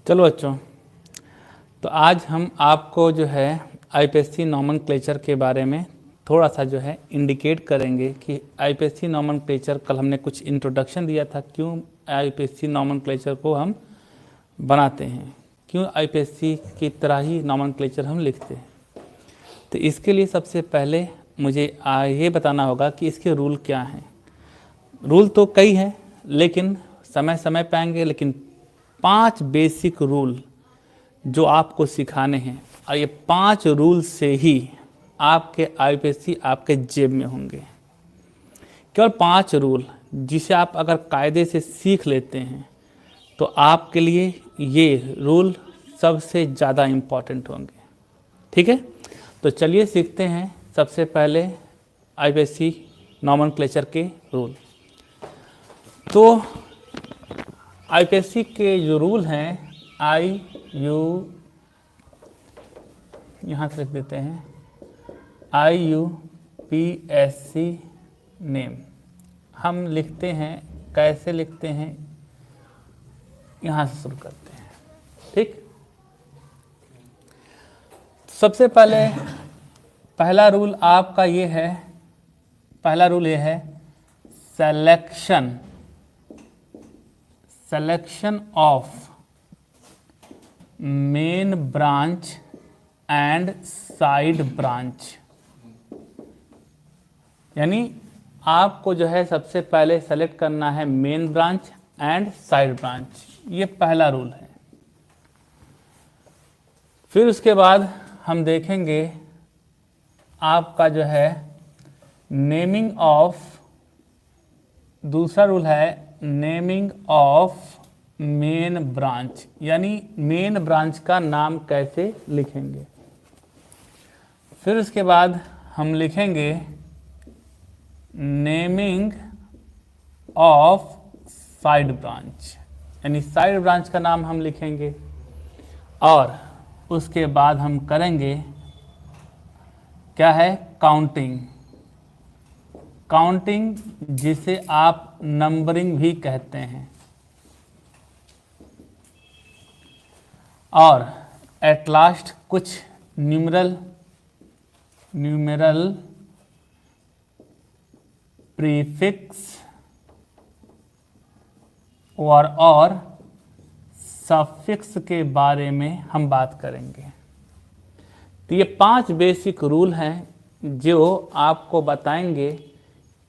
चलो बच्चों, तो आज हम आपको जो है आईपीएससी नॉमेनक्लेचर के बारे में थोड़ा सा जो है इंडिकेट करेंगे कि आईपीएससी नॉमेनक्लेचर, कल हमने कुछ इंट्रोडक्शन दिया था क्यों आईपीएससी नॉमेनक्लेचर को हम बनाते हैं, क्यों आईपीएससी की तरह ही नॉमेनक्लेचर हम लिखते हैं। तो इसके लिए सबसे पहले मुझे ये बताना होगा कि इसके रूल क्या हैं। रूल तो कई हैं, लेकिन समय समय पे आएंगे, लेकिन 5 बेसिक रूल जो आपको सिखाने हैं, और ये 5 रूल से ही आपके आईपीएससी आपके जेब में होंगे। केवल 5 रूल जिसे आप अगर कायदे से सीख लेते हैं तो आपके लिए ये रूल सबसे ज़्यादा इम्पॉर्टेंट होंगे। ठीक है, तो चलिए सीखते हैं सबसे पहले आईपीएससी नॉमेनक्लेचर के रूल। तो आईपीएससी के जो रूल हैं, यहाँ से लिख देते हैं IUPAC नेम। हम लिखते हैं, कैसे लिखते हैं, यहाँ से शुरू करते हैं। ठीक, सबसे पहले पहला रूल आपका ये है, पहला रूल ये है selection of main branch and side branch. यानी आपको जो है सबसे पहले सेलेक्ट करना है main branch and side branch, ये पहला रूल है। फिर उसके बाद हम देखेंगे आपका जो है नेमिंग ऑफ, दूसरा रूल है नेमिंग ऑफ मेन ब्रांच, यानी मेन ब्रांच का नाम कैसे लिखेंगे। फिर उसके बाद हम लिखेंगे नेमिंग ऑफ साइड ब्रांच, यानी साइड ब्रांच का नाम हम लिखेंगे। और उसके बाद हम करेंगे क्या है, काउंटिंग, जिसे आप नंबरिंग भी कहते हैं। और एट लास्ट कुछ न्यूमरल प्रीफिक्स और सफिक्स के बारे में हम बात करेंगे। तो ये 5 बेसिक रूल हैं जो आपको बताएंगे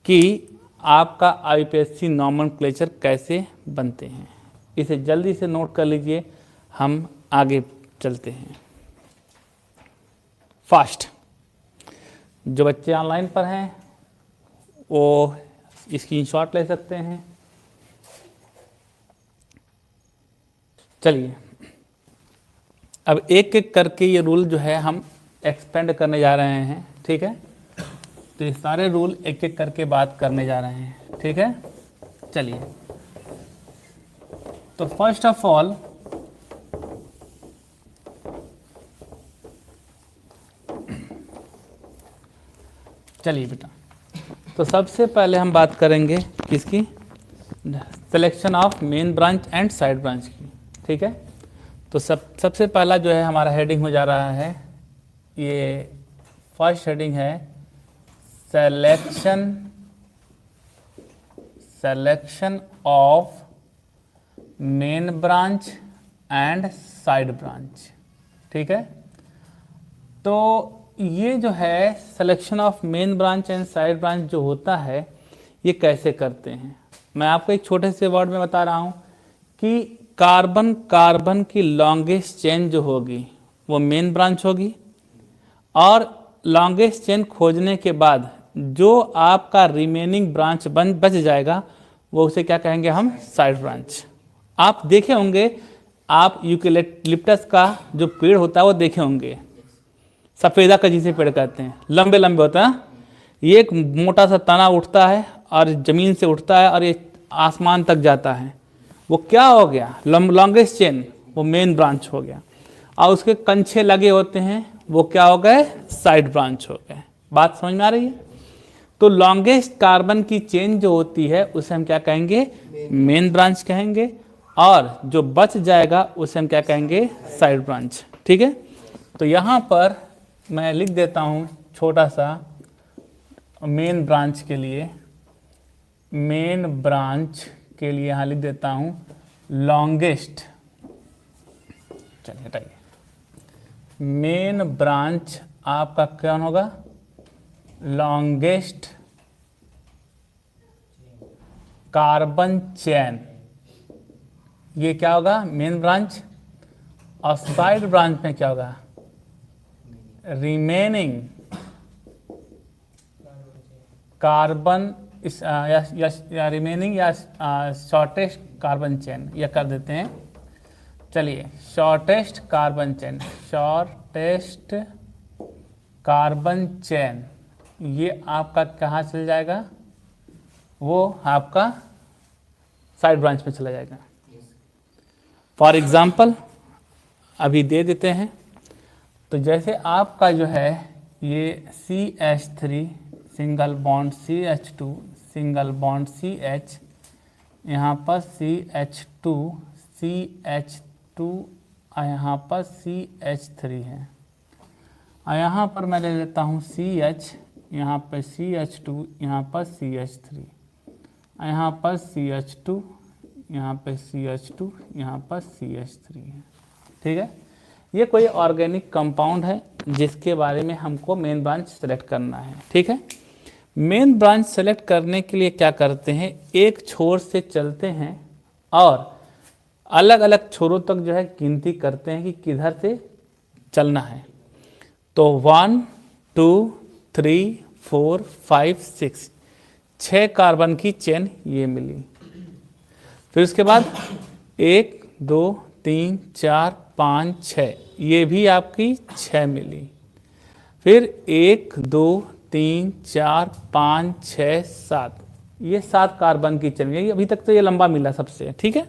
कि आपका आईपीएससी नॉमेनक्लेचर कैसे बनते हैं। इसे जल्दी से नोट कर लीजिए, हम आगे चलते हैं फास्ट। जो बच्चे ऑनलाइन पर हैं वो स्क्रीनशॉट ले सकते हैं। चलिए, अब एक एक करके ये रूल जो है हम एक्सपेंड करने जा रहे हैं। ठीक है, तो ये सारे रूल एक एक करके बात करने जा रहे हैं। ठीक है, चलिए, तो फर्स्ट ऑफ ऑल चलिए बेटा, तो सबसे पहले हम बात करेंगे किसकी, selection of main branch and side branch की। ठीक है, तो सबसे पहला जो है हमारा हेडिंग हो जा रहा है, ये फर्स्ट हेडिंग है selection of main branch and side branch. ठीक है, तो ये जो है selection of main branch and side branch जो होता है, ये कैसे करते हैं। मैं आपको एक छोटे से वर्ड में बता रहा हूँ कि कार्बन की लॉन्गेस्ट चेन जो होगी वो मेन ब्रांच होगी, और लॉन्गेस्ट चेन खोजने के बाद जो आपका रिमेनिंग ब्रांच बच जाएगा वो उसे क्या कहेंगे हम, साइड ब्रांच। आप देखे होंगे, आप यूकेलिप्टस का जो पेड़ होता है वो देखे होंगे, सफ़ेदा का जिसे पेड़ कहते हैं, लंबे लंबे होता है। ये एक मोटा सा तना उठता है और ज़मीन से उठता है और ये आसमान तक जाता है। वो क्या हो गया, लॉन्गेस्ट चेन, वो मेन ब्रांच हो गया। और उसके कंछे लगे होते हैं, वो क्या हो गए, साइड ब्रांच हो गए। बात समझ में आ रही है। तो लॉन्गेस्ट कार्बन की चेन जो होती है उसे हम क्या कहेंगे, मेन ब्रांच कहेंगे। और जो बच जाएगा उसे हम क्या कहेंगे, साइड ब्रांच। ठीक है, तो यहाँ पर मैं लिख देता हूँ छोटा सा मेन ब्रांच के लिए, मेन ब्रांच के लिए यहाँ लिख देता हूँ लॉन्गेस्ट, चलिए हटाइए, मेन ब्रांच आपका कौन होगा, लॉन्गेस्ट कार्बन चेन, ये क्या होगा, मेन ब्रांच। और साइड ब्रांच में क्या होगा, रिमेनिंग कार्बन या रिमेनिंग या शॉर्टेस्ट कार्बन चेन, या कर देते हैं, चलिए shortest carbon chain, shortest carbon chain, ये आपका कहाँ चल जाएगा, वो आपका साइड ब्रांच में चला जाएगा। फॉर एग्जाम्पल अभी दे देते हैं, तो जैसे आपका जो है ये CH3 single bond CH2 single bond CH, यहाँ पर CH2 CH2 और यहाँ पर CH3 है, और यहाँ पर मैं ले लेता हूँ CH, यहाँ पर CH2, यहाँ पर CH3, यहाँ पर CH2, यहाँ पर CH2, यहाँ पर CH3 है। ठीक है, ये कोई ऑर्गेनिक कंपाउंड है जिसके बारे में हमको मेन ब्रांच सेलेक्ट करना है। ठीक है, मेन ब्रांच सेलेक्ट करने के लिए क्या करते हैं, एक छोर से चलते हैं और अलग अलग छोरों तक जो है गिनती करते हैं कि किधर से चलना है। तो 1 2 3 4 5 6, 6 कार्बन की चेन ये मिली। फिर उसके बाद 1 2 3 4 5 6, ये भी आपकी 6 मिली। फिर 1 2 3 4 5 6 7, ये 7 कार्बन की चेन मिली। अभी तक तो ये लंबा मिला सबसे। ठीक है,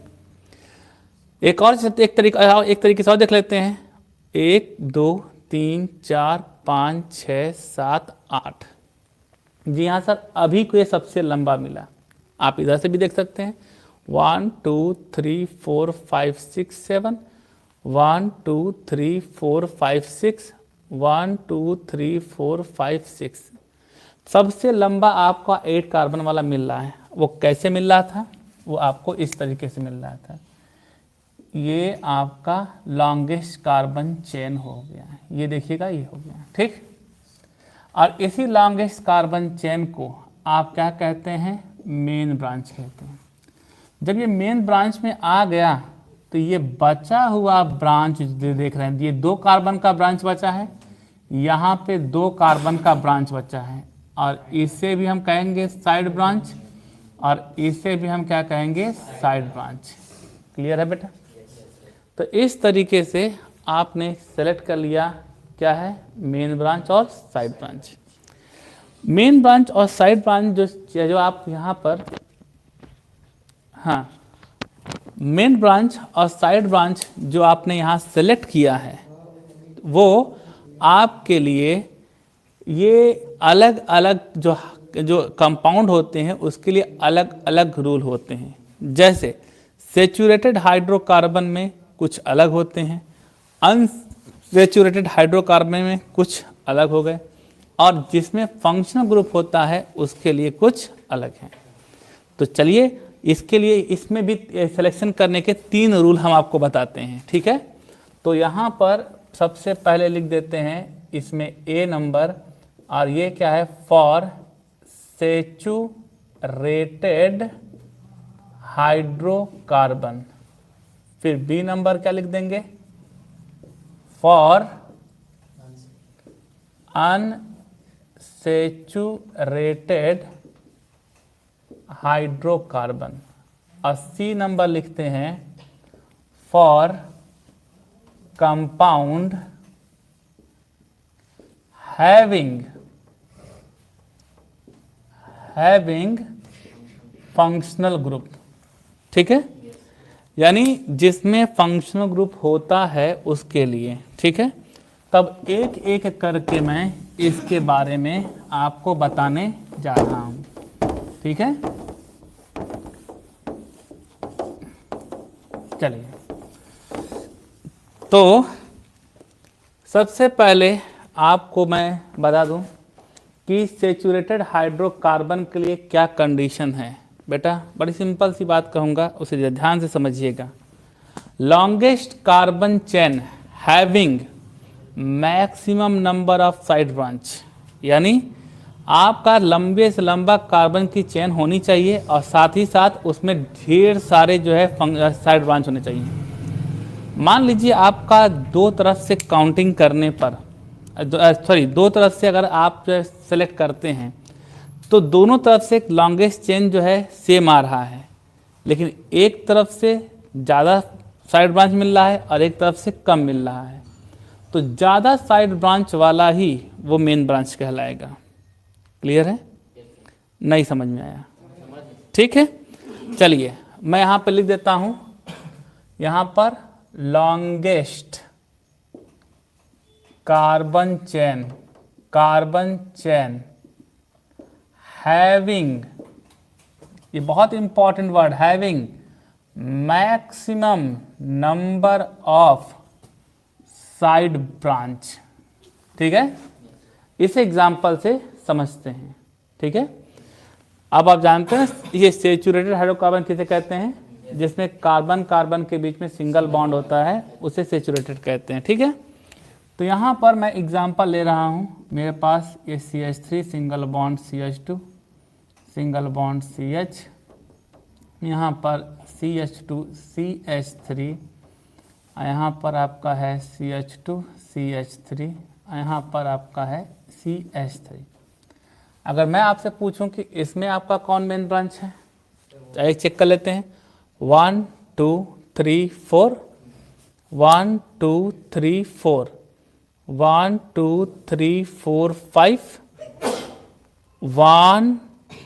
एक तरीके से और देख लेते हैं, 1 2 3 4 5 6 7 8, जी हाँ सर, अभी को ये सबसे लंबा मिला। आप इधर से भी देख सकते हैं, 1 2 3 4 5 6 7, 1 2 3 4 5 6, 1 2 3 4 5 6, सबसे लंबा आपका 8 कार्बन वाला मिल रहा है। वो कैसे मिल रहा था, वो आपको इस तरीके से मिल रहा था, ये आपका लॉन्गेस्ट कार्बन चेन हो गया, ये देखिएगा ये हो गया। ठीक, और इसी लॉन्गेस्ट कार्बन चेन को आप क्या कहते हैं, मेन ब्रांच कहते हैं। जब ये मेन ब्रांच में आ गया तो ये बचा हुआ ब्रांच देख रहे हैं, ये 2 कार्बन का ब्रांच बचा है, यहाँ पे 2 कार्बन का ब्रांच बचा है, और इसे भी हम कहेंगे साइड ब्रांच, और इसे भी हम क्या कहेंगे, साइड ब्रांच। क्लियर है बेटा? तो इस तरीके से आपने सेलेक्ट कर लिया क्या है, मेन ब्रांच और साइड ब्रांच। मेन ब्रांच और साइड ब्रांच जो आप यहाँ पर, हाँ, मेन ब्रांच और साइड ब्रांच जो आपने यहाँ सेलेक्ट किया है, वो आपके लिए ये अलग अलग जो कंपाउंड होते हैं उसके लिए अलग अलग रूल होते हैं। जैसे सेचुरेटेड हाइड्रोकार्बन में कुछ अलग होते हैं, अनसेचुरेटेड हाइड्रोकार्बन में कुछ अलग हो गए, और जिसमें फंक्शनल ग्रुप होता है उसके लिए कुछ अलग हैं। तो चलिए इसके लिए इसमें भी सिलेक्शन करने के 3 रूल हम आपको बताते हैं। ठीक है, तो यहाँ पर सबसे पहले लिख देते हैं इसमें A नंबर, और ये क्या है, फॉर सेचुरेटेड हाइड्रोकार्बन। फिर B नंबर क्या लिख देंगे, फॉर अनसेचुरेटेड हाइड्रोकार्बन, और C नंबर लिखते हैं for compound having functional group. ठीक है, यानी जिसमें फंक्शनल ग्रुप होता है उसके लिए। ठीक है, तब एक एक करके मैं इसके बारे में आपको बताने जा रहा हूं। ठीक है, चलिए, तो सबसे पहले आपको मैं बता दूं कि सैचुरेटेड हाइड्रोकार्बन के लिए क्या कंडीशन है। बेटा बड़ी सिंपल सी बात कहूँगा, उसे ध्यान से समझिएगा। Longest carbon chain having maximum number of side branch, यानी आपका लंबे से लंबा कार्बन की चेन होनी चाहिए और साथ ही साथ उसमें ढेर सारे जो है साइड ब्रांच होने चाहिए। मान लीजिए आपका दो तरफ से काउंटिंग करने पर दो तरफ से अगर आप जो है सेलेक्ट करते हैं तो दोनों तरफ से एक लॉन्गेस्ट चेन जो है सेम आ रहा है, लेकिन एक तरफ से ज़्यादा साइड ब्रांच मिल रहा है और एक तरफ से कम मिल रहा है, तो ज़्यादा साइड ब्रांच वाला ही वो मेन ब्रांच कहलाएगा। क्लियर है? नहीं समझ में आया? ठीक है, चलिए मैं यहाँ पर लिख देता हूँ, यहाँ पर लॉन्गेस्ट कार्बन चेन हैविंग, ये बहुत important word, having maximum number of side branch. ठीक है, इस एग्जाम्पल से समझते हैं। ठीक है, अब आप जानते हैं ये सैचुरेटेड हाइड्रोकार्बन किसे कहते हैं, जिसमें कार्बन कार्बन के बीच में सिंगल बॉन्ड होता है, उसे सैचुरेटेड कहते हैं। ठीक है, तो यहाँ पर मैं एग्जांपल ले रहा हूँ, मेरे पास ये CH3 single bond CH2 single bond CH, यहाँ पर CH2 CH3, यहाँ पर आपका है CH2 CH3, यहाँ पर आपका है CH3। अगर मैं आपसे पूछूं कि इसमें आपका कौन मेन ब्रांच है, एक चेक कर लेते हैं। 1 2 3 4, 1 2 3 4, 1 2 3 4 5, 1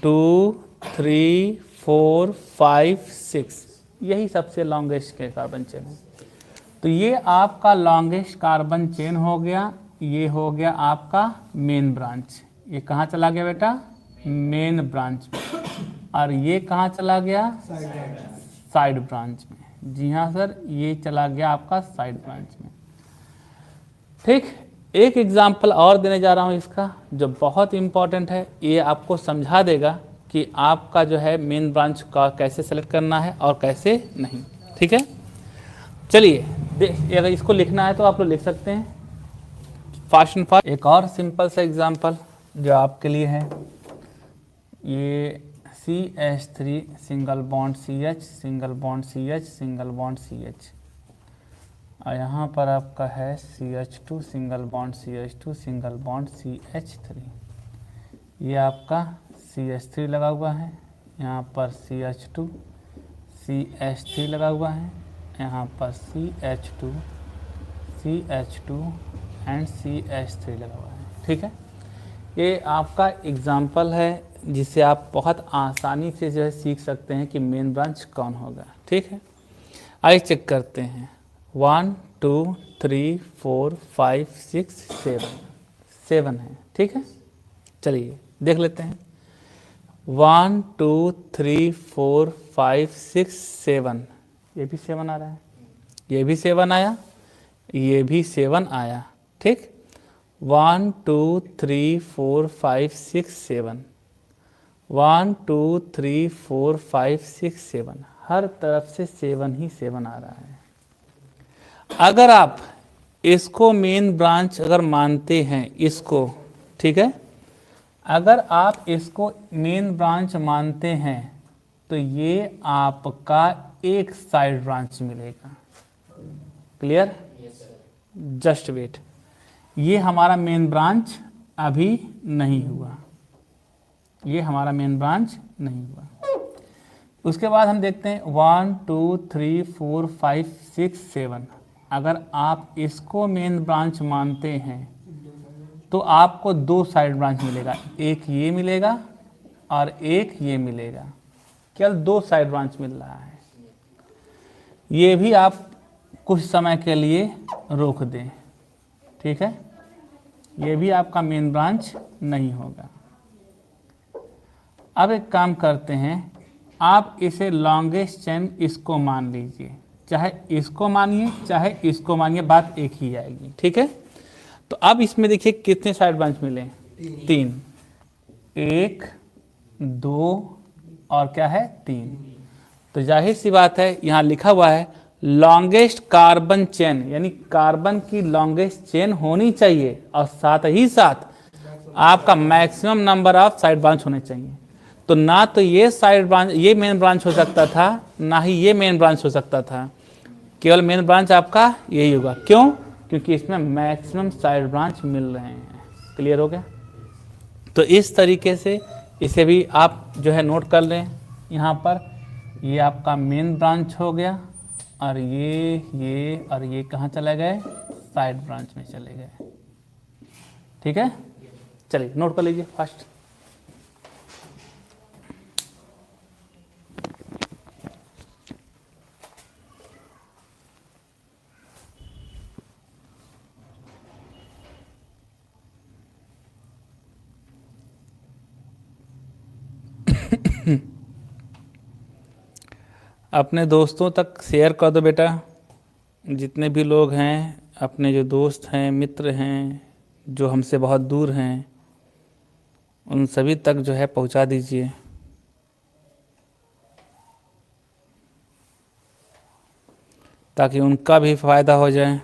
2 3 4 5 6, यही सबसे लॉन्गेस्ट के कार्बन चेन है। तो ये आपका लॉन्गेस्ट कार्बन चेन हो गया, ये हो गया आपका मेन ब्रांच। ये कहाँ चला गया बेटा? मेन ब्रांच में। और ये कहाँ चला गया? साइड ब्रांच में। जी हाँ सर, ये चला गया आपका साइड ब्रांच में। ठीक, एक एग्जाम्पल और देने जा रहा हूँ इसका, जो बहुत इंपॉर्टेंट है। ये आपको समझा देगा कि आपका जो है मेन ब्रांच का कैसे सेलेक्ट करना है और कैसे नहीं। ठीक है, चलिए अगर इसको लिखना है तो आप लोग लिख सकते हैं फास्ट एंड फास्ट। एक और सिंपल सा एग्जांपल जो आपके लिए है, ये CH3 single bond CH single bond CH single bond CH, और यहाँ पर आपका है CH2 single bond CH2 single bond CH3। ये आपका CH3 लगा हुआ है, यहाँ पर CH2 CH3 लगा हुआ है, यहाँ पर CH2 CH2 एंड CH3 लगा हुआ है। ठीक है, ये आपका एग्जाम्पल है जिससे आप बहुत आसानी से जो है सीख सकते हैं कि मेन ब्रांच कौन होगा। ठीक है, आइए चेक करते हैं। 1 2 3 4 5 6 7 है। ठीक है, चलिए देख लेते हैं। 1 2 3 4 5 6 7, ये भी 7 आ रहा है, ये भी 7 आया, ये भी 7 आया। ठीक, 1 2 3 4 5 6 7, 1 2 3 4 5 6 7, हर तरफ से 7 ही 7 आ रहा है। अगर आप इसको मेन ब्रांच अगर मानते हैं इसको, ठीक है, अगर आप इसको मेन ब्रांच मानते हैं तो ये आपका एक साइड ब्रांच मिलेगा। क्लियर? जस्ट वेट, ये हमारा मेन ब्रांच अभी नहीं हुआ, ये हमारा मेन ब्रांच नहीं हुआ। उसके बाद हम देखते हैं 1 2 3 4 5 6 7, अगर आप इसको मेन ब्रांच मानते हैं तो आपको दो साइड ब्रांच मिलेगा, एक ये मिलेगा और एक ये मिलेगा। केवल दो साइड ब्रांच मिल रहा है, ये भी आप कुछ समय के लिए रोक दें। ठीक है, ये भी आपका मेन ब्रांच नहीं होगा। अब एक काम करते हैं, आप इसे लॉन्गेस्ट चेन इसको मान लीजिए। चाहे इसको मानिए चाहे इसको मानिए, बात एक ही आएगी। ठीक है, तो अब इसमें देखिए कितने साइड ब्रांच मिले? 3, 1, 2 और क्या है 3। तो जाहिर सी बात है यहाँ लिखा हुआ है लॉन्गेस्ट कार्बन चेन, यानी कार्बन की लॉन्गेस्ट चेन होनी चाहिए और साथ ही साथ आपका maximum number of side branch होने चाहिए। तो ना तो ये साइड ब्रांच, ये मेन ब्रांच हो सकता था, ना ही ये मेन ब्रांच हो सकता था, केवल मेन ब्रांच आपका यही होगा। क्यों? क्योंकि इसमें मैक्सिमम साइड ब्रांच मिल रहे हैं। क्लियर हो गया? तो इस तरीके से इसे भी आप जो है नोट कर लें। यहाँ पर ये आपका मेन ब्रांच हो गया और ये और ये कहाँ चले गए? साइड ब्रांच में चले गए। ठीक है, चलिए नोट कर लीजिए फास्ट। अपने दोस्तों तक शेयर कर दो बेटा, जितने भी लोग हैं, अपने जो दोस्त हैं, मित्र हैं, जो हमसे बहुत दूर हैं, उन सभी तक जो है पहुंचा दीजिए। ताकि उनका भी फ़ायदा हो जाए।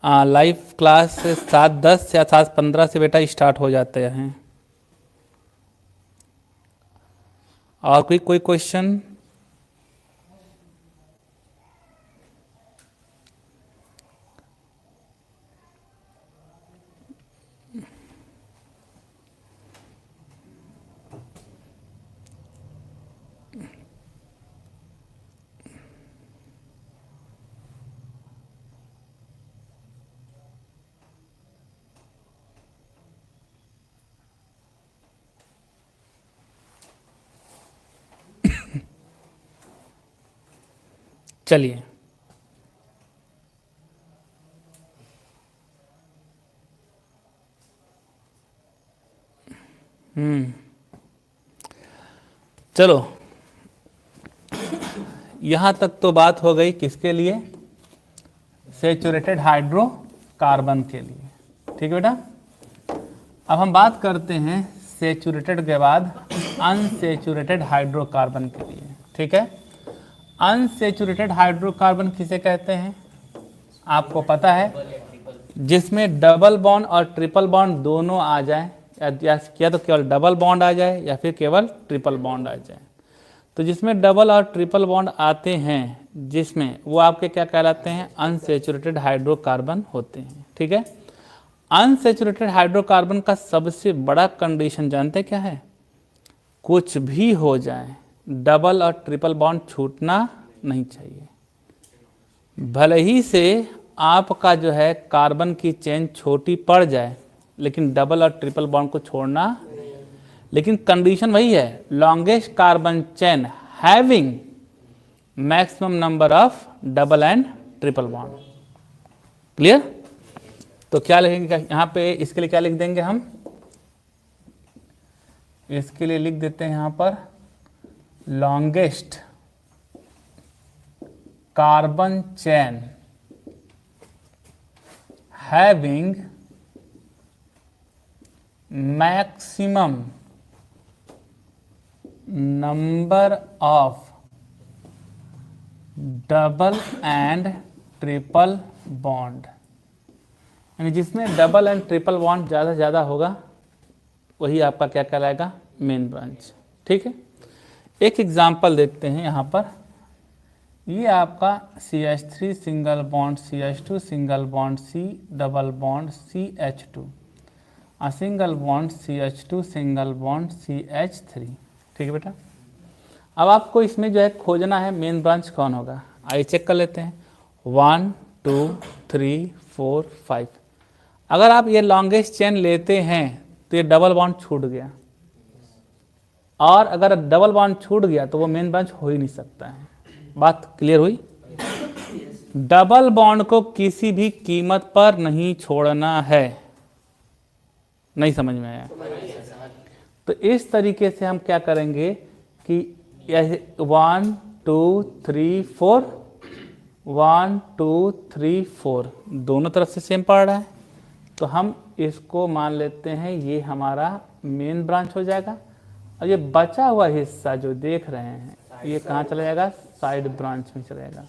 लाइव क्लास 7:10 या 7:15 से बेटा स्टार्ट हो जाते हैं। और कोई क्वेश्चन? चलिए, चलो यहाँ तक तो बात हो गई किसके लिए? सैचुरेटेड हाइड्रोकार्बन के लिए। ठीक है बेटा, अब हम बात करते हैं सैचुरेटेड के बाद अनसैचुरेटेड हाइड्रोकार्बन के लिए। ठीक है, अनसैचुरेटेड हाइड्रोकार्बन किसे कहते हैं? आपको पता है, जिसमें डबल बॉन्ड और ट्रिपल बॉन्ड दोनों आ जाए, या तो केवल डबल बॉन्ड आ जाए या फिर केवल ट्रिपल बॉन्ड आ जाए। तो जिसमें डबल और ट्रिपल बॉन्ड आते हैं, जिसमें वो आपके क्या कहलाते हैं? अनसैचुरेटेड हाइड्रोकार्बन होते हैं। ठीक है, अनसैचुरेटेड हाइड्रोकार्बन का सबसे बड़ा कंडीशन जानते क्या है? कुछ भी हो जाए, डबल और ट्रिपल बॉन्ड छूटना नहीं चाहिए। भले ही से आपका जो है कार्बन की चेन छोटी पड़ जाए, लेकिन डबल और ट्रिपल बॉन्ड को छोड़ना, लेकिन कंडीशन वही है, longest carbon chain having maximum number of double and triple bond. Clear? तो क्या लिखेंगे यहाँ पे? इसके लिए क्या लिख देंगे हम? इसके लिए लिख देते हैं यहाँ पर longest carbon chain having maximum number of double and triple bond, यानी जिसमें डबल एंड ट्रिपल बॉन्ड ज़्यादा से ज़्यादा होगा वही आपका क्या कहलाएगा? Main branch. ठीक है, एक एग्जांपल देखते हैं यहाँ पर। ये आपका CH3 single bond CH2 single bond C double bond CH2, single bond CH2 single bond CH3। ठीक है बेटा, अब आपको इसमें जो है खोजना है मेन ब्रांच कौन होगा। आइए चेक कर लेते हैं। 1 2 3 4 5। अगर आप ये लॉन्गेस्ट चेन लेते हैं तो ये डबल बॉन्ड छूट गया, और अगर डबल बॉन्ड छूट गया तो वो मेन ब्रांच हो ही नहीं सकता है। बात क्लियर हुई? डबल बॉन्ड को किसी भी कीमत पर नहीं छोड़ना है। नहीं समझ में आया? तो इस तरीके से हम क्या करेंगे कि 1 2 3 4, 1 2 3 4 दोनों तरफ से सेम पड़ रहा है, तो हम इसको मान लेते हैं ये हमारा मेन ब्रांच हो जाएगा। और ये बचा हुआ हिस्सा जो देख रहे हैं ये कहाँ चला जाएगा, साइड ब्रांच में चला जाएगा।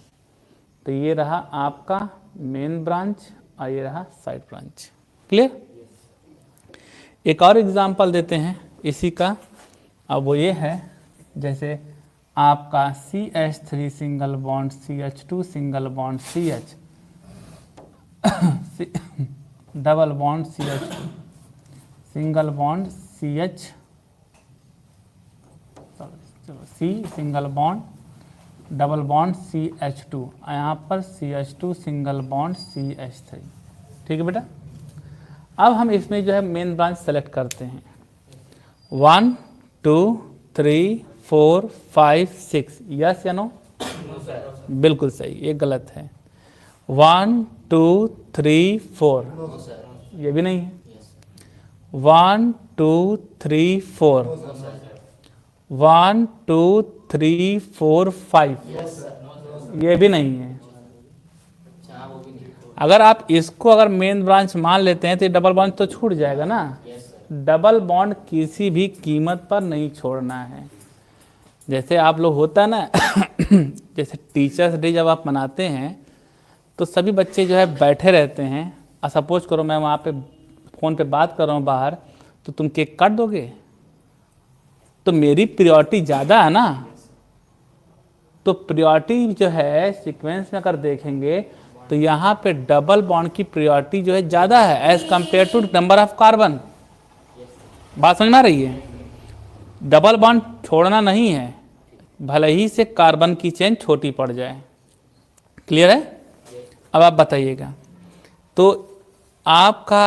तो ये रहा आपका मेन ब्रांच और ये रहा साइड ब्रांच। क्लियर? एक और एग्जांपल देते हैं इसी का। अब वो ये है, जैसे आपका CH3 single bond CH2 single bond CH double bond CH2 single bond CH C single bond double bond CH2, यहाँ पर CH2 सिंगल बॉन्ड CH3। ठीक है बेटा। अब हम इसमें जो है मेन ब्रांच सेलेक्ट करते हैं। 1 2 3 4 5 6, यस या नो? बिल्कुल सही, ये गलत है। 1 2 3 4, ये भी नहीं है। 1 2 3 4, 1 2 3 4 5, ये भी नहीं है। अगर आप इसको अगर मेन ब्रांच मान लेते हैं तो डबल बॉन्ड तो छूट जाएगा ना। डबल बॉन्ड किसी भी कीमत पर नहीं छोड़ना है। जैसे आप लोग होता है ना जैसे टीचर्स डे जब आप मनाते हैं तो सभी बच्चे जो है बैठे रहते हैं, और सपोज करो मैं वहाँ पे फ़ोन पे बात कर रहा हूँ बाहर, तो तुम केक काट दोगे? तो मेरी प्रायोरिटी ज़्यादा है ना। तो प्रायोरिटी जो है सीक्वेंस में अगर देखेंगे तो यहाँ पे डबल बॉन्ड की प्रायोरिटी जो है ज़्यादा है as compare to number of carbon. बात समझ में आ रही है? डबल बॉन्ड छोड़ना नहीं है, भले ही से कार्बन की चेन छोटी पड़ जाए। क्लियर है? अब आप बताइएगा, तो आपका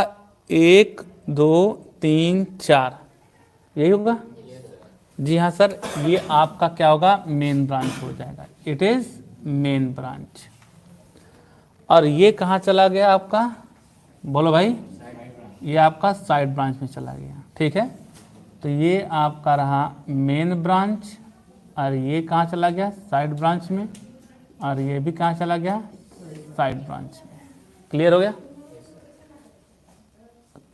1 2 3 4 यही होगा? जी हाँ सर, ये आपका क्या होगा, मेन ब्रांच हो जाएगा। It is main branch. और ये कहाँ चला गया आपका, बोलो भाई? ये आपका साइड ब्रांच में चला गया। ठीक है, तो ये आपका रहा मेन ब्रांच, और ये कहाँ चला गया, साइड ब्रांच में, और ये भी कहाँ चला गया, साइड ब्रांच में। क्लियर हो गया?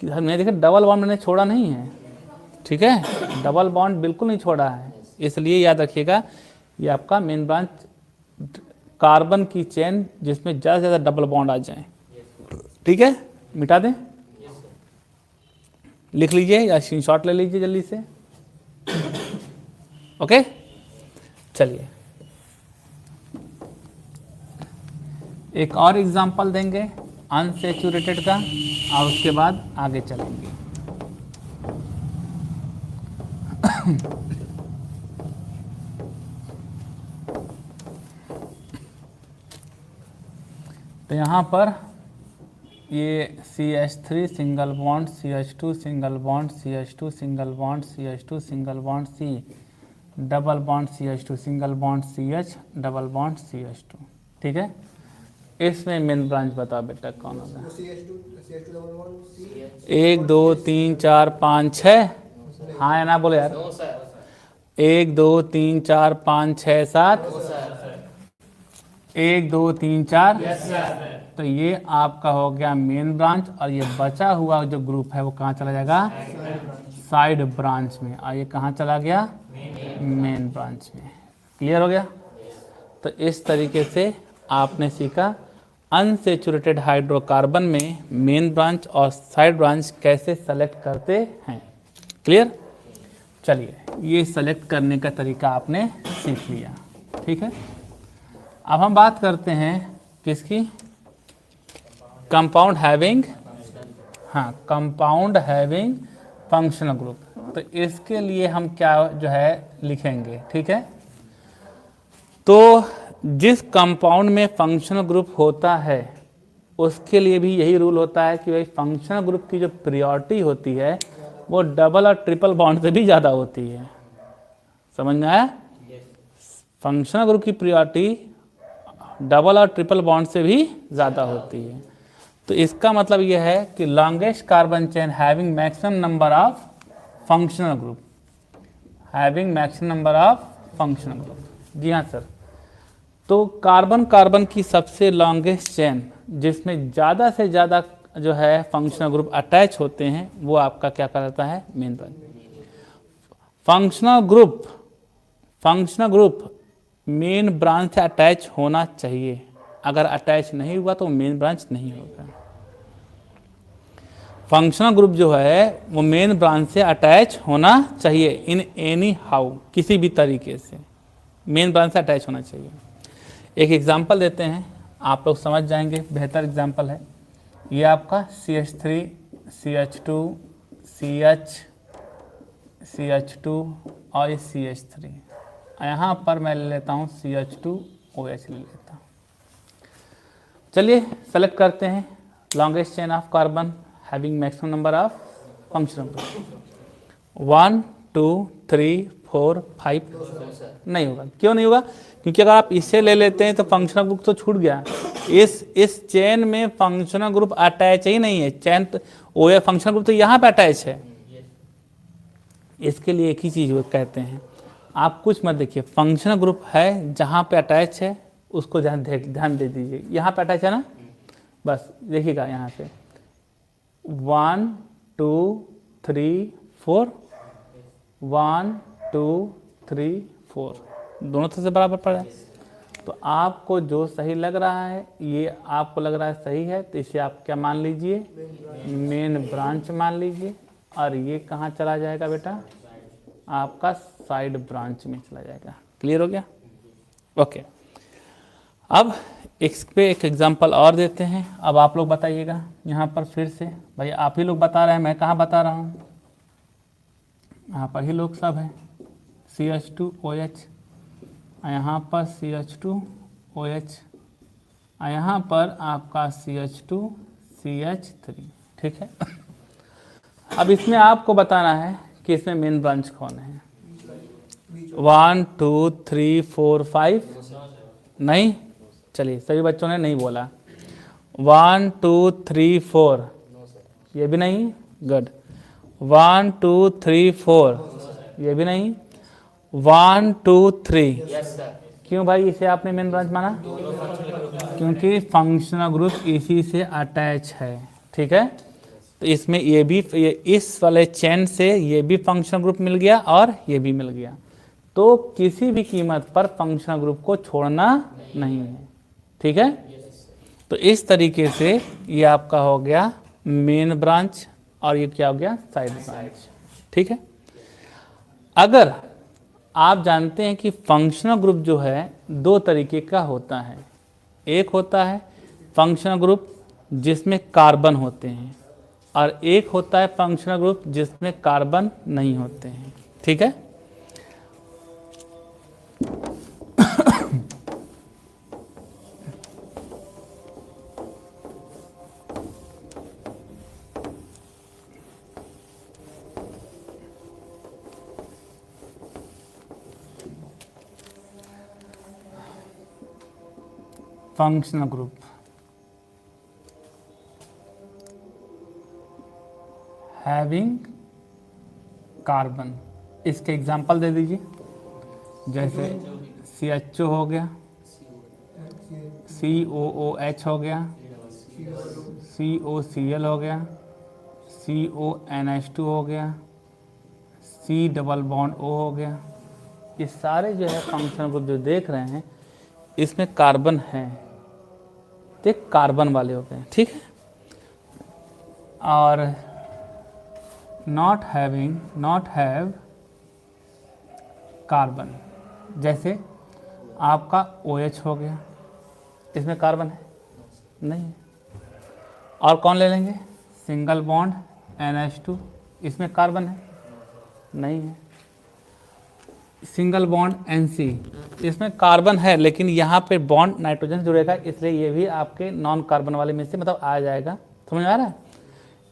मैंने देखा डबल बॉन्ड मैंने छोड़ा नहीं है। ठीक है, डबल बॉन्ड बिल्कुल नहीं छोड़ा है, इसलिए याद रखिएगा ये आपका मेन ब्रांच, कार्बन की चेन जिसमें ज़्यादा से ज़्यादा डबल बॉन्ड आ जाए। ठीक है, मिटा दें, लिख लीजिए या स्क्रीनशॉट ले लीजिए जल्दी से। ओके, चलिए एक और एग्जांपल देंगे अनसैचुरेटेड का, और उसके बाद आगे चलेंगे। तो यहाँ पर ये CH3 single bond CH2 single bond CH2 single bond CH2 single bond C double bond CH2 single bond CH double bond CH2। ठीक है, इसमें मेन ब्रांच बताओ बेटा कौन होगा? 1 2 3 4 5 6, हाँ या ना बोले यार? 1 2 3 4 5 6 7, 1 2 3 4। तो ये आपका हो गया मेन ब्रांच, और ये बचा हुआ जो ग्रुप है वो कहाँ चला जाएगा, साइड ब्रांच में, और ये कहाँ चला गया, मेन ब्रांच में। क्लियर हो गया? तो इस तरीके से आपने सीखा अनसैचुरेटेड हाइड्रोकार्बन में मेन ब्रांच और साइड ब्रांच कैसे सेलेक्ट करते हैं। क्लियर? चलिए, ये सेलेक्ट करने का तरीका आपने सीख लिया। ठीक है, अब हम बात करते हैं किसकी, कंपाउंड हैविंग, हाँ कंपाउंड हैविंग फंक्शनल ग्रुप। तो इसके लिए हम क्या जो है लिखेंगे। ठीक है, तो जिस कंपाउंड में फंक्शनल ग्रुप होता है उसके लिए भी यही रूल होता है कि भाई फंक्शनल ग्रुप की जो प्रायोरिटी होती है वो डबल और ट्रिपल बॉन्ड से भी ज़्यादा होती है। समझ में आया? फंक्शनल ग्रुप की प्रायोरिटी डबल और ट्रिपल बॉन्ड से भी ज़्यादा होती है। तो इसका मतलब यह है कि longest carbon chain having maximum number of functional group, having maximum number of functional group. जी हाँ सर। तो कार्बन कार्बन की सबसे लॉन्गेस्ट चेन जिसमें ज़्यादा से ज़्यादा जो है फंक्शनल ग्रुप अटैच होते हैं वो आपका क्या कहलाता है, main branch. Functional group main branch से अटैच होना चाहिए, अगर अटैच नहीं हुआ तो मेन ब्रांच नहीं होगा। फंक्शनल ग्रुप जो है वो मेन ब्रांच से अटैच होना चाहिए इन एनी हाउ, किसी भी तरीके से मेन ब्रांच से अटैच होना चाहिए। एक एग्जांपल देते हैं, आप लोग समझ जाएंगे, बेहतर एग्जांपल है ये आपका CH3 CH2 CH2 और ये CH3। यहाँ पर मैं ले लेता हूँ CH2OH ले लेता हूँ। चलिए सेलेक्ट करते हैं longest chain of carbon having maximum number of functional group. 1 2 3 4 5 नहीं होगा। क्यों नहीं होगा? क्योंकि अगर आप इसे ले लेते हैं तो फंक्शनल ग्रुप तो छूट गया। इस चेन में फंक्शनल ग्रुप अटैच ही नहीं है। चेन ओ या फंक्शनल ग्रुप तो यहाँ पे अटैच है। इसके लिए एक ही चीज वो कहते हैं, आप कुछ मत देखिए, फंक्शनल ग्रुप है जहाँ पे अटैच है उसको ध्यान दे दीजिए। यहाँ पे अटैच है ना, बस देखिएगा यहाँ पे 1 2 3 4 1 2 3 4 दोनों तरफ से बराबर पड़ा है। तो आपको जो सही लग रहा है, ये आपको लग रहा है सही है, तो इसे आप क्या मान लीजिए, मेन ब्रांच मान लीजिए। और ये कहाँ चला जाएगा बेटा, आपका साइड ब्रांच में चला जाएगा। क्लियर हो गया? ओके। अब इस पे एक एग्जांपल और देते हैं। अब आप लोग बताइएगा यहाँ पर फिर से, भाई आप ही लोग बता रहे हैं, मैं कहाँ बता रहा हूँ, यहाँ पर ही लोग सब हैं। CH2OH, यहाँ पर CH2OH, यहाँ पर आपका CH2CH3। ठीक है। अब इसमें आपको बताना है कि इसमें मेन ब्रांच कौन है। 1 2 3 4 5 नहीं, चलिए सभी बच्चों ने नहीं बोला। 1 2 3 4 ये भी नहीं, गुड। 1 2 3 4 ये भी नहीं। 1 2 3 क्यों भाई इसे आपने मेन ब्रांच माना? क्योंकि फंक्शनल ग्रुप इसी से अटैच है। ठीक है, तो इसमें ये भी, इस वाले चेन से ये भी फंक्शनल ग्रुप मिल गया और ये भी मिल गया। तो किसी भी कीमत पर फंक्शनल ग्रुप को छोड़ना नहीं है। ठीक है, तो इस तरीके से ये आपका हो गया मेन ब्रांच और ये क्या हो गया, साइड ब्रांच। ठीक है, अगर आप जानते हैं कि फंक्शनल ग्रुप जो है दो तरीके का होता है। एक होता है फंक्शनल ग्रुप जिसमें कार्बन होते हैं और एक होता है फंक्शनल ग्रुप जिसमें कार्बन नहीं होते हैं। ठीक है, फंक्शनल ग्रुप हैविंग कार्बन, इसके एग्जांपल दे दीजिए। जैसे CHO हो गया, COOH हो गया, COCl हो गया, CONH2 हो गया, C डबल बॉन्ड O हो गया। ये सारे जो है फंक्शनल ग्रुप जो देख रहे हैं इसमें कार्बन है, तो कार्बन वाले हो गए। ठीक है, और नॉट हैव कार्बन, जैसे आपका OH हो गया, इसमें कार्बन है नहीं है। और कौन ले लेंगे, सिंगल बॉन्ड NH2, इसमें कार्बन है नहीं है। सिंगल बॉन्ड NC, इसमें कार्बन है लेकिन यहाँ पे बॉन्ड नाइट्रोजन जुड़ेगा, इसलिए ये भी आपके नॉन कार्बन वाले में से मतलब आ जाएगा। समझ में आ रहा है?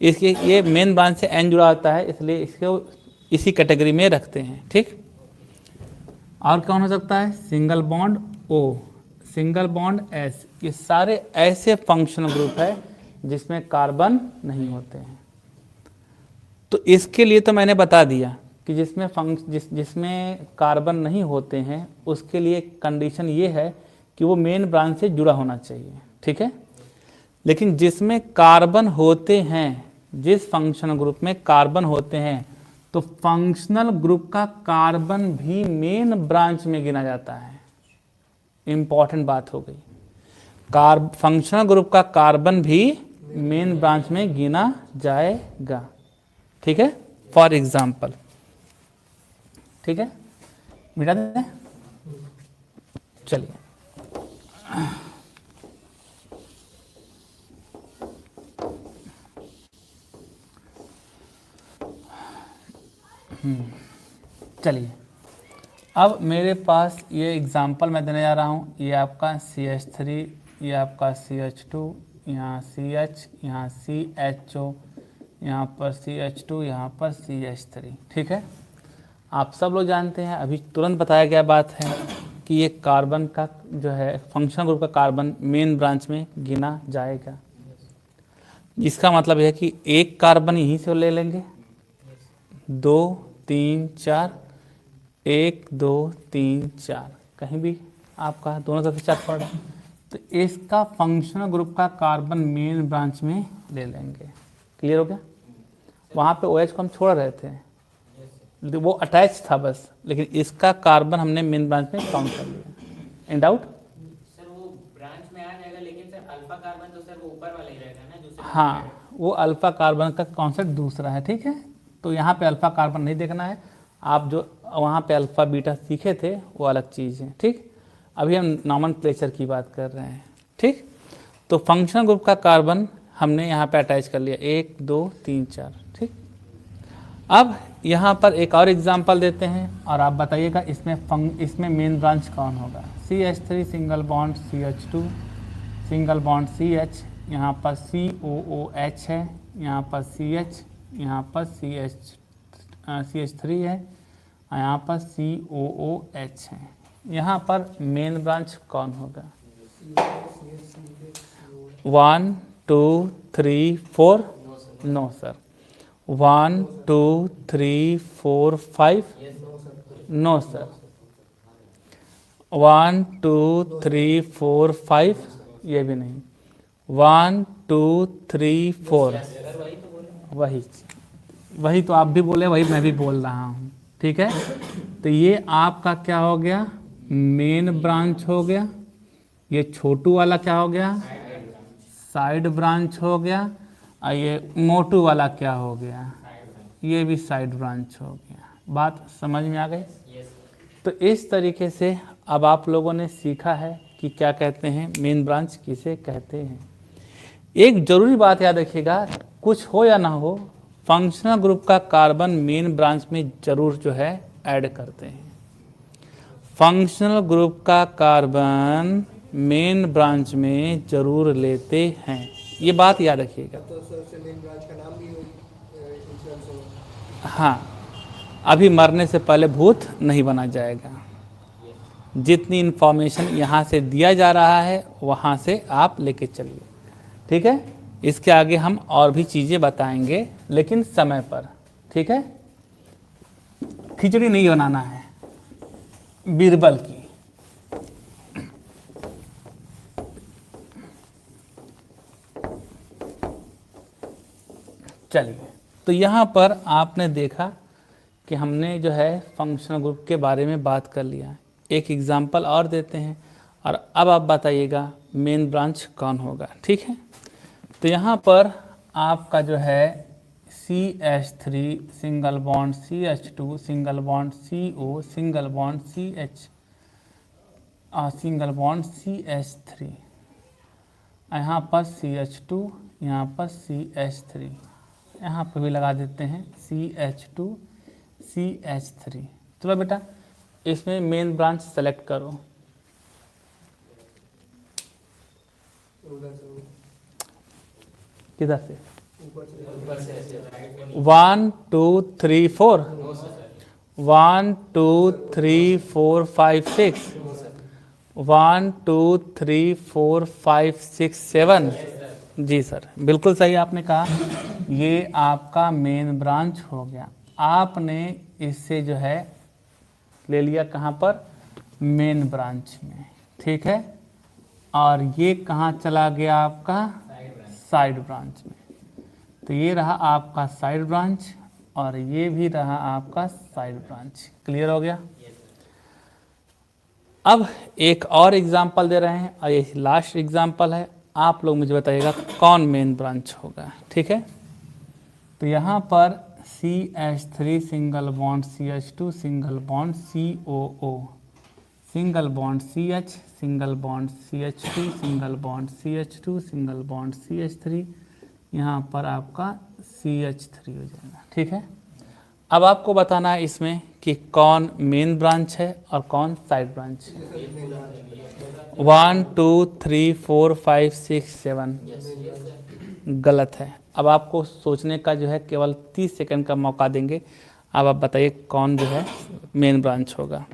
इसके ये मेन ब्रांच से N जुड़ा होता है, इसलिए इसको इसी कैटेगरी में रखते हैं। ठीक, और कौन हो सकता है, single bond O, single bond S, ये सारे ऐसे फंक्शनल ग्रुप है जिसमें कार्बन नहीं होते हैं। तो इसके लिए तो मैंने बता दिया कि जिसमें कार्बन नहीं होते हैं उसके लिए कंडीशन ये है कि वो मेन ब्रांच से जुड़ा होना चाहिए, ठीक है। लेकिन जिसमें कार्बन होते हैं, जिस फंक्शनल ग्रुप में कार्बन होते हैं, तो फंक्शनल ग्रुप का कार्बन भी मेन ब्रांच में गिना जाता है। इंपॉर्टेंट बात हो गई, फंक्शनल ग्रुप का कार्बन भी मेन ब्रांच में गिना जाएगा, ठीक है। फॉर एग्जाम्पल, ठीक है, मिटा दें। चलिए, चलिए, अब मेरे पास ये एग्जांपल मैं देने जा रहा हूँ। ये आपका CH3, ये आपका CH2, यहाँ CH, यहाँ CHO, यहाँ पर CH2, यहाँ पर CH3, ठीक है। आप सब लोग जानते हैं, अभी तुरंत बताया गया बात है कि ये कार्बन का जो है फंक्शनल ग्रुप का कार्बन मेन ब्रांच में गिना जाएगा। इसका मतलब है कि एक कार्बन यहीं से ले लेंगे, 2 3 4, 1 2 3 4, कहीं भी आपका दोनों तरफ से 4 पड़ रहा है, तो इसका फंक्शनल ग्रुप का कार्बन मेन ब्रांच में ले लेंगे। क्लियर हो गया? वहाँ पे OH को हम छोड़ रहे थे, वो अटैच था बस, लेकिन इसका कार्बन हमने मेन ब्रांच में काउंट कर लिया। In doubt? सर वो ब्रांच में आ जाएगा, लेकिन सर अल्फा कार्बन तो सर वो ऊपर वाला ही रहेगा ना, दूसरा। हाँ, वो अल्फा कार्बन का कॉन्सेप्ट दूसरा है, ठीक है। तो यहाँ पे अल्फा कार्बन नहीं देखना है, आप जो वहाँ पे अल्फा बीटा सीखे थे वो अलग चीज़ है, ठीक। अभी हम नॉमेनक्लेचर की बात कर रहे हैं, ठीक। तो फंक्शनल ग्रुप का कार्बन हमने यहाँ पे अटैच कर लिया, 1 2 3 4, ठीक। अब यहाँ पर एक और एग्जांपल देते हैं और आप बताइएगा इसमें मेन ब्रांच कौन होगा। CH3 single bond CH2 single bond CH, यहाँ पर COOH है, यहाँ पर CH, यहाँ पर CH3 है, यहाँ पर COOH है। यहाँ पर मेन ब्रांच कौन होगा? 1 2 3 4, नो सर। 1 2 3 4 5, no sir. 1 2 3 4 5, ये भी नहीं। 1 2 3 4, वही तो आप भी बोले, वही मैं भी बोल रहा हूँ, ठीक है। तो ये आपका क्या हो गया? मेन ब्रांच हो गया। ये छोटू वाला क्या हो गया? साइड ब्रांच हो गया। और ये मोटू वाला क्या हो गया? ये भी साइड ब्रांच हो गया। बात समझ में आ गई? तो इस तरीके से अब आप लोगों ने सीखा है कि क्या कहते हैं मेन ब्रांच किसे कहते हैं। एक जरूरी बात याद रखिएगा, कुछ हो या ना हो, फंक्शनल ग्रुप का कार्बन मेन ब्रांच में जरूर जो है ऐड करते हैं। फंक्शनल ग्रुप का कार्बन मेन ब्रांच में जरूर लेते हैं, ये बात याद रखिएगा। तो सर मेन ब्रांच का नाम भी हाँ, अभी मरने से पहले भूत नहीं बना जाएगा। जितनी इन्फॉर्मेशन यहाँ से दिया जा रहा है वहाँ से आप लेके चलिए, ठीक है। इसके आगे हम और भी चीज़ें बताएंगे, लेकिन समय पर, ठीक है। खिचड़ी नहीं बनाना है बीरबल की। चलिए, तो यहाँ पर आपने देखा कि हमने जो है फंक्शनल ग्रुप के बारे में बात कर लिया। एक एग्जांपल और देते हैं और अब आप बताइएगा मेन ब्रांच कौन होगा, ठीक है। तो यहाँ पर आपका जो है CH3 single bond CH2 single bond CO single bond CH single bond CH3, यहाँ पर CH2, यहाँ पर CH3, यहाँ पर भी लगा देते हैं CH2 CH3। चलो बेटा, इसमें मेन ब्रांच सेलेक्ट करो। किधर से? 1 2 3 4, 1 2 3 4 5 6, 1 2 3 4 5 6 7। जी सर, बिल्कुल सही आपने कहा, ये आपका मेन ब्रांच हो गया। आपने इससे जो है ले लिया कहाँ पर, मेन ब्रांच में, ठीक है। और ये कहाँ चला गया आपका, साइड ब्रांच में। तो ये रहा आपका साइड ब्रांच और ये भी रहा आपका साइड ब्रांच। क्लियर हो गया। अब एक और एग्जांपल दे रहे हैं और ये लास्ट एग्जांपल है। आप लोग मुझे बताइएगा कौन मेन ब्रांच होगा, ठीक है। तो यहाँ पर CH3 single bond CH2 single bond COO single bond CH single bond CH2 single bond CH2 single bond CH3, यहाँ पर आपका CH3 हो जाएगा, ठीक है। अब आपको बताना है इसमें कि कौन मेन ब्रांच है और कौन साइड ब्रांच। 1 2 3 4 5 6 7 गलत है। अब आपको सोचने का जो है केवल 30 सेकंड का मौका देंगे। अब आप बताइए कौन जो है मेन ब्रांच होगा।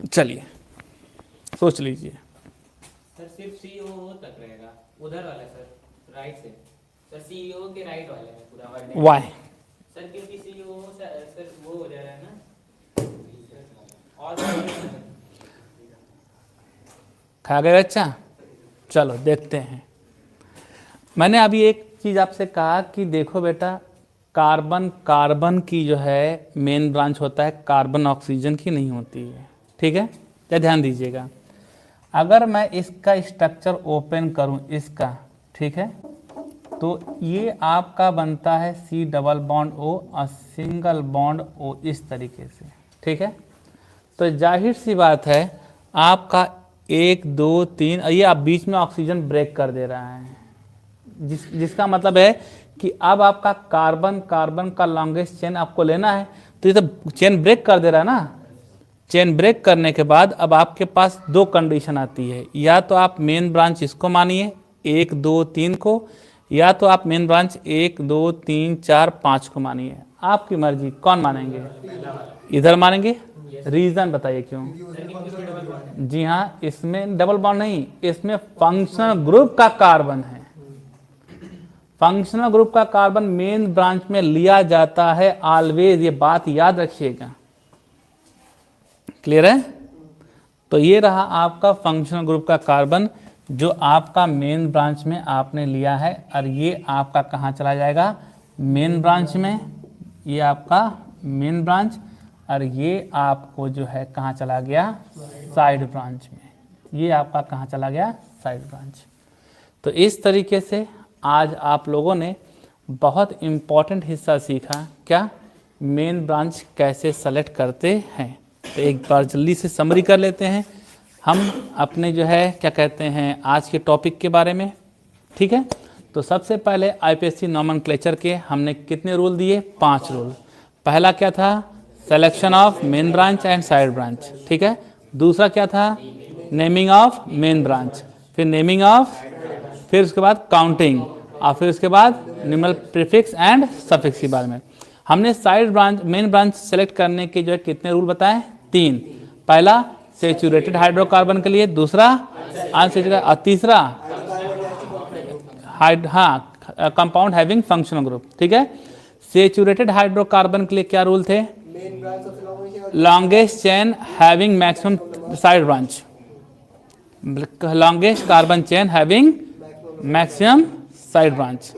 चलिए सोच लीजिए। सर सिर्फ सीईओ तक रहेगा, उधर वाला सर राइट से, सर सीईओ के राइट वाले में पूरा वर्ड है। वाई सर क्योंकि सीईओ सर वो हो जा रहा है ना, और खा गए बच्चा। चलो देखते हैं। मैंने अभी एक चीज़ आपसे कहा कि देखो बेटा, कार्बन की जो है मेन ब्रांच होता है, कार्बन ऑक्सीजन की नहीं होती है, ठीक है। तो ध्यान दीजिएगा, अगर मैं इसका स्ट्रक्चर ओपन करूं इसका, ठीक है, तो ये आपका बनता है C डबल बॉन्ड O और सिंगल बॉन्ड O इस तरीके से, ठीक है। तो जाहिर सी बात है आपका 1 2 3, ये आप बीच में ऑक्सीजन ब्रेक कर दे रहा है, जिसका मतलब है कि अब आपका कार्बन का लॉन्गेस्ट चेन आपको लेना है। तो ये तो चेन ब्रेक कर दे रहा है ना। चेन ब्रेक करने के बाद अब आपके पास दो कंडीशन आती है, या तो आप मेन ब्रांच इसको मानिए 1 2 3 को, या तो आप मेन ब्रांच 1 2 3 4 5 को मानिए। आपकी मर्जी, कौन मानेंगे? इधर मानेंगे। रीजन बताइए क्यों? जी हाँ, इसमें डबल बॉन्ड नहीं, इसमें फंक्शनल ग्रुप का कार्बन है। फंक्शनल ग्रुप का कार्बन मेन ब्रांच में लिया जाता है ऑलवेज, ये बात याद रखिएगा। क्लियर है? तो ये रहा आपका फंक्शनल ग्रुप का कार्बन जो आपका मेन ब्रांच में आपने लिया है, और ये आपका कहाँ चला जाएगा? मेन ब्रांच में। ये आपका मेन ब्रांच, और ये आपको जो है कहाँ चला गया? साइड ब्रांच में। ये आपका कहाँ चला गया? Side branch. तो इस तरीके से आज आप लोगों ने बहुत इम्पॉर्टेंट हिस्सा सीखा। क्या? मेन ब्रांच कैसे सेलेक्ट करते हैं। तो एक बार जल्दी से समरी कर लेते हैं हम अपने जो है क्या कहते हैं आज के टॉपिक के बारे में, ठीक है। तो सबसे पहले आईपीएससी नॉमेनक्लेचर के हमने कितने रूल दिए? 5 रूल। पहला क्या था? Selection of main branch and side branch, ठीक है। दूसरा क्या था? नेमिंग ऑफ मेन ब्रांच, फिर नेमिंग ऑफ, फिर उसके बाद काउंटिंग, और फिर उसके बाद न्यूमरल प्रीफिक्स एंड सफिक्स के बारे में। हमने side branch main branch select करने के जो है कितने रूल बताए? 3। पहला सेचुरेटेड हाइड्रोकार्बन के लिए, दूसरा अनसेचुरेटेड, और तीसरा कंपाउंड हैविंग फंक्शनल ग्रुप, ठीक है। सेचुरेटेड हाइड्रोकार्बन के लिए क्या रूल थे? Longest chain having maximum side branch, longest carbon chain having maximum side branch.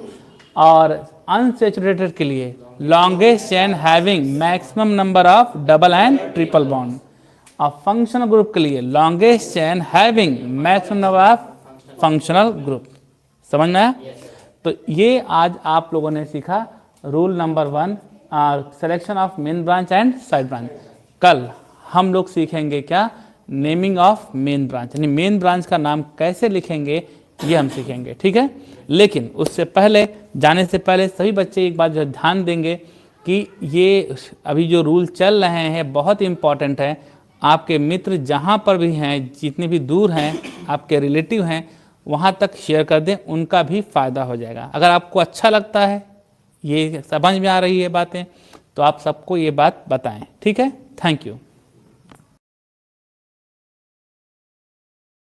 और अनसेचुरेटेड के लिए longest chain having maximum number of double and triple bond. और फंक्शनल ग्रुप के लिए longest chain having maximum number of functional group. समझ में आया? तो ये आज आप लोगों ने सीखा rule number 1, selection of main branch and side branch. कल हम लोग सीखेंगे क्या? नेमिंग ऑफ मेन ब्रांच, यानी मेन ब्रांच का नाम कैसे लिखेंगे ये हम सीखेंगे, ठीक है। लेकिन उससे पहले, जाने से पहले सभी बच्चे एक बात जो ध्यान देंगे कि ये अभी जो रूल चल रहे हैं बहुत इंपॉर्टेंट है। आपके मित्र जहाँ पर भी हैं, जितने भी दूर हैं, आपके रिलेटिव हैं, वहाँ तक शेयर कर दें, उनका भी फ़ायदा हो जाएगा। अगर आपको अच्छा लगता है, ये समझ में आ रही है बातें, तो आप सबको ये बात बताएं, ठीक है। Thank you.